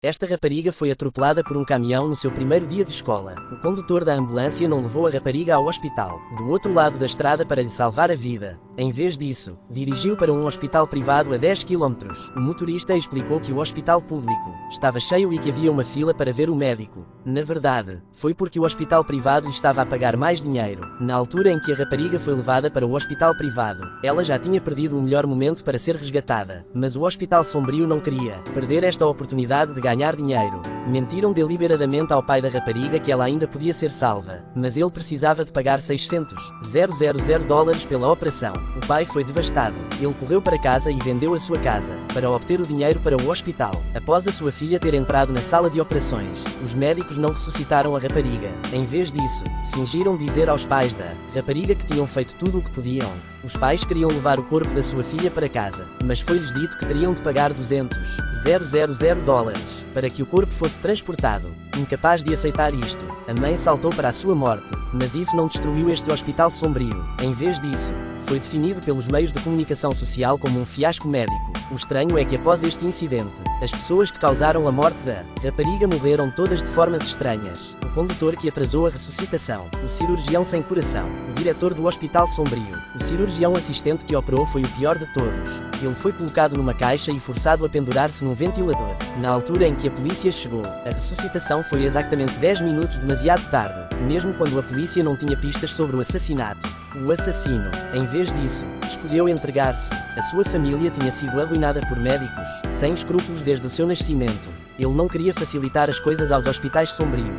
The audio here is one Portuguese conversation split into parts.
Esta rapariga foi atropelada por um caminhão no seu primeiro dia de escola. O condutor da ambulância não levou a rapariga ao hospital, do outro lado da estrada para lhe salvar a vida. Em vez disso, dirigiu para um hospital privado a 10 km. O motorista explicou que o hospital público estava cheio e que havia uma fila para ver o médico. Na verdade, foi porque o hospital privado lhe estava a pagar mais dinheiro. Na altura em que a rapariga foi levada para o hospital privado, ela já tinha perdido o melhor momento para ser resgatada, mas o hospital sombrio não queria perder esta oportunidade de ganhar dinheiro. Mentiram deliberadamente ao pai da rapariga que ela ainda podia ser salva, mas ele precisava de pagar $600,000 pela operação. O pai foi devastado. Ele correu para casa e vendeu a sua casa para obter o dinheiro para o hospital. Após a sua filha ter entrado na sala de operações, os médicos não ressuscitaram a rapariga. Em vez disso, fingiram dizer aos pais da rapariga que tinham feito tudo o que podiam. Os pais queriam levar o corpo da sua filha para casa, mas foi-lhes dito que teriam de pagar $200,000 para que o corpo fosse transportado. Incapaz de aceitar isto, a mãe saltou para a sua morte, mas isso não destruiu este hospital sombrio. Em vez disso, foi definido pelos meios de comunicação social como um fiasco médico. O estranho é que após este incidente, as pessoas que causaram a morte da rapariga morreram todas de formas estranhas. O condutor que atrasou a ressuscitação, o cirurgião sem coração, o diretor do hospital sombrio, o cirurgião assistente que operou foi o pior de todos. Ele foi colocado numa caixa e forçado a pendurar-se num ventilador. Na altura em que a polícia chegou, a ressuscitação foi exatamente 10 minutos demasiado tarde, mesmo quando a polícia não tinha pistas sobre o assassinato. O assassino, em vez disso, escolheu entregar-se. A sua família tinha sido arruinada por médicos sem escrúpulos desde o seu nascimento. Ele não queria facilitar as coisas aos hospitais sombrios.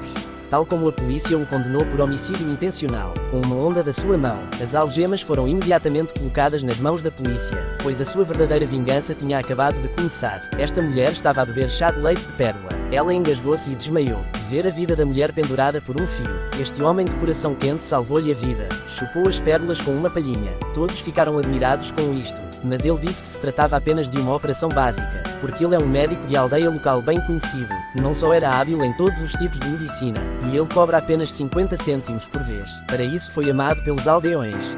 Tal como a polícia o condenou por homicídio intencional, com uma onda da sua mão, as algemas foram imediatamente colocadas nas mãos da polícia, pois a sua verdadeira vingança tinha acabado de começar. Esta mulher estava a beber chá de leite de pérola. Ela engasgou-se e desmaiou. Ver a vida da mulher pendurada por um fio. Este homem de coração quente salvou-lhe a vida. Chupou as pérolas com uma palhinha. Todos ficaram admirados com isto, mas ele disse que se tratava apenas de uma operação básica, porque ele é um médico de aldeia local bem conhecido. Não só era hábil em todos os tipos de medicina, e ele cobra apenas 50 cêntimos por vez. Para isso foi amado pelos aldeões.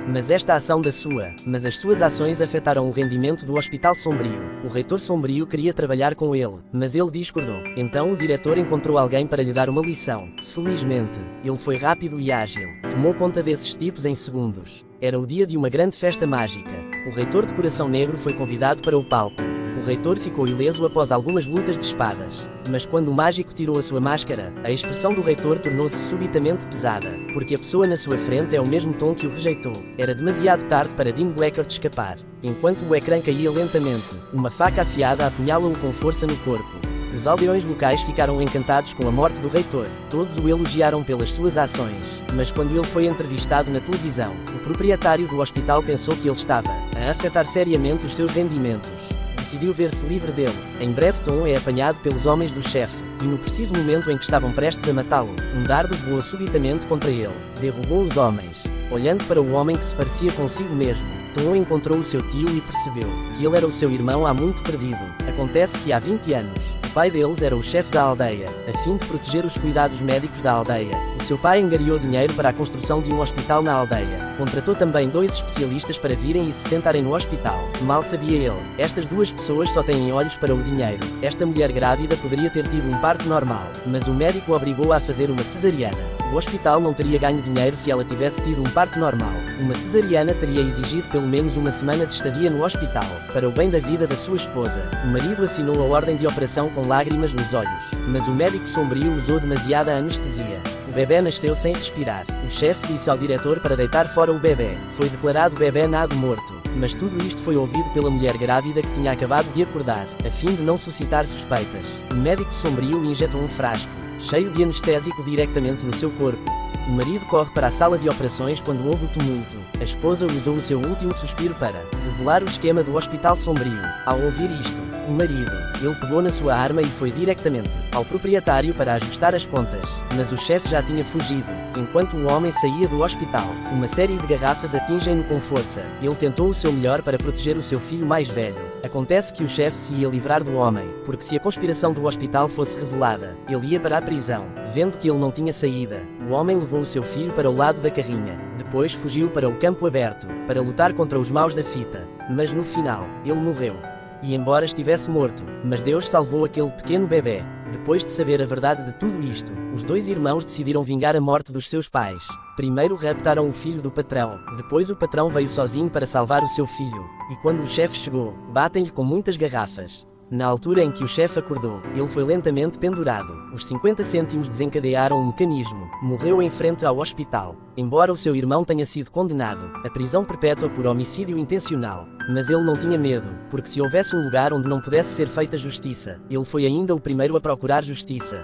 Mas as suas ações afetaram o rendimento do hospital sombrio. O reitor sombrio queria trabalhar com ele, mas ele discordou. Então o diretor encontrou alguém para lhe dar uma lição. Felizmente, ele foi rápido e ágil. Tomou conta desses tipos em segundos. Era o dia de uma grande festa mágica. O reitor de coração negro foi convidado para o palco. O reitor ficou ileso após algumas lutas de espadas. Mas quando o mágico tirou a sua máscara, a expressão do reitor tornou-se subitamente pesada, porque a pessoa na sua frente é o mesmo tom que o rejeitou. Era demasiado tarde para Dean Blackheart escapar. Enquanto o ecrã caía lentamente, uma faca afiada apunhala-o com força no corpo. Os aldeões locais ficaram encantados com a morte do reitor. Todos o elogiaram pelas suas ações. Mas quando ele foi entrevistado na televisão, o proprietário do hospital pensou que ele estava a afetar seriamente os seus rendimentos. Decidiu ver-se livre dele. Em breve Tom é apanhado pelos homens do chefe, e no preciso momento em que estavam prestes a matá-lo, um dardo voou subitamente contra ele. Derrubou os homens. Olhando para o homem que se parecia consigo mesmo, Tom encontrou o seu tio e percebeu que ele era o seu irmão há muito perdido. Acontece que há 20 anos, o pai deles era o chefe da aldeia. A fim de proteger os cuidados médicos da aldeia, o seu pai angariou dinheiro para a construção de um hospital na aldeia. Contratou também 2 especialistas para virem e se sentarem no hospital. Mal sabia ele, estas 2 pessoas só têm olhos para o dinheiro. Esta mulher grávida poderia ter tido um parto normal, mas o médico obrigou-a a fazer uma cesariana. O hospital não teria ganho dinheiro se ela tivesse tido um parto normal. Uma cesariana teria exigido pelo menos uma semana de estadia no hospital, para o bem da vida da sua esposa. O marido assinou a ordem de operação com lágrimas nos olhos, mas o médico sombrio usou demasiada anestesia. O bebê nasceu sem respirar. O chefe disse ao diretor para deitar fora o bebê. Foi declarado bebê nado morto. Mas tudo isto foi ouvido pela mulher grávida que tinha acabado de acordar, a fim de não suscitar suspeitas. O médico sombrio injetou um frasco cheio de anestésico diretamente no seu corpo. O marido corre para a sala de operações quando houve o tumulto. A esposa usou o seu último suspiro para revelar o esquema do hospital sombrio. Ao ouvir isto, o marido, ele pegou na sua arma e foi diretamente ao proprietário para ajustar as contas. Mas o chefe já tinha fugido. Enquanto o homem saía do hospital, uma série de garrafas atingem-no com força. Ele tentou o seu melhor para proteger o seu filho mais velho. Acontece que o chefe se ia livrar do homem, porque se a conspiração do hospital fosse revelada, ele ia para a prisão. Vendo que ele não tinha saída, o homem levou o seu filho para o lado da carrinha. Depois fugiu para o campo aberto, para lutar contra os maus da fita. Mas no final, ele morreu. E embora estivesse morto, mas Deus salvou aquele pequeno bebê. Depois de saber a verdade de tudo isto, os dois irmãos decidiram vingar a morte dos seus pais. Primeiro raptaram o filho do patrão, depois o patrão veio sozinho para salvar o seu filho, e quando o chefe chegou, batem-lhe com muitas garrafas. Na altura em que o chefe acordou, ele foi lentamente pendurado. Os 50 cêntimos desencadearam um mecanismo. Morreu em frente ao hospital. Embora o seu irmão tenha sido condenado à prisão perpétua por homicídio intencional, mas ele não tinha medo, porque se houvesse um lugar onde não pudesse ser feita justiça, ele foi ainda o primeiro a procurar justiça.